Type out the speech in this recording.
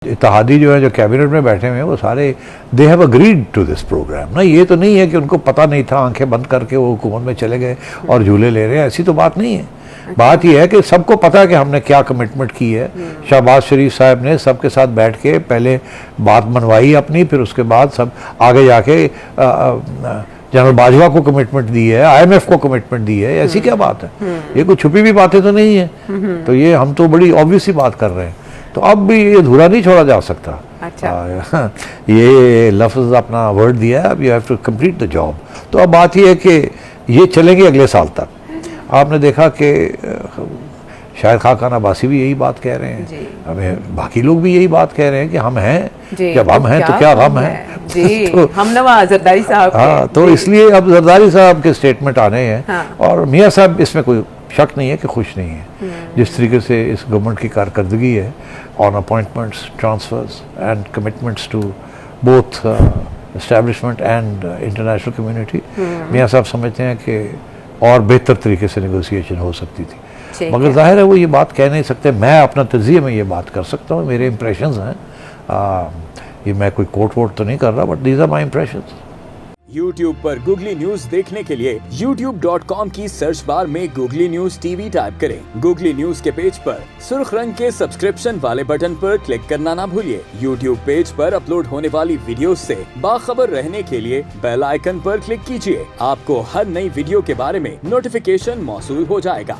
اتحادی جو ہے جو کیبنٹ میں بیٹھے ہوئے ہیں وہ سارے they have agreed to this program نا. یہ تو نہیں ہے کہ ان کو پتہ نہیں تھا آنکھیں بند کر کے وہ حکومت میں چلے گئے اور جھولے لے رہے ہیں. ایسی تو بات نہیں ہے. بات یہ ہے کہ سب کو پتہ ہے کہ ہم نے کیا کمٹمنٹ کی ہے. شہباز شریف صاحب نے سب کے ساتھ بیٹھ کے پہلے بات منوائی اپنی, پھر اس کے بعد سب آگے جا کے جنرل باجوہ کو کمٹمنٹ دی ہے, آئی ایم ایف کو کمٹمنٹ دی ہے. ایسی کیا بات ہے؟ یہ کوئی چھپی ہوئی باتیں تو نہیں ہیں. تو یہ ہم تو بڑی آبویس ہی بات کر رہے ہیں. تو اب بھی یہ ادھورا نہیں چھوڑا جا سکتا. یہ لفظ اپنا ورڈ دیا ہے, اب you have to complete the job. تو اب بات یہ ہے کہ یہ چلیں گے اگلے سال تک. آپ نے دیکھا کہ شاید خاقان عباسی بھی یہی بات کہہ رہے ہیں, ہمیں باقی لوگ بھی یہی بات کہہ رہے ہیں کہ ہم ہیں, جب ہم ہیں تو کیا غم ہے. ہم نوا زرداری صاحب. ہاں, تو اس لیے اب زرداری صاحب کے سٹیٹمنٹ آنے ہیں, اور میاں صاحب اس میں کوئی شک نہیں ہے کہ خوش نہیں ہے جس طریقے سے اس گورنمنٹ کی کارکردگی ہے on appointments, transfers and commitments to both establishment and international community. میاں صاحب سمجھتے ہیں کہ اور بہتر طریقے سے نیگوسیشن ہو سکتی تھی, مگر ظاہر ہے وہ یہ بات کہہ نہیں سکتے. میں اپنا تجزیے میں یہ بات کر سکتا ہوں, میرے امپریشنز ہیں. یہ میں کوئی کوٹ ووٹ تو نہیں کر رہا, but these are my impressions. YouTube پر گوگلی نیوز دیکھنے کے لیے youtube.com کی سرچ بار میں گوگلی نیوز ٹی وی ٹائپ کریں. گوگلی نیوز کے پیج پر سرخ رنگ کے سبسکرپشن والے بٹن پر کلک کرنا نہ بھولیے. YouTube پیج پر اپلوڈ ہونے والی ویڈیوز سے باخبر رہنے کے لیے بیل آئیکن پر کلک کیجیے. آپ کو ہر نئی ویڈیو کے بارے میں نوٹیفیکیشن موصول ہو جائے گا.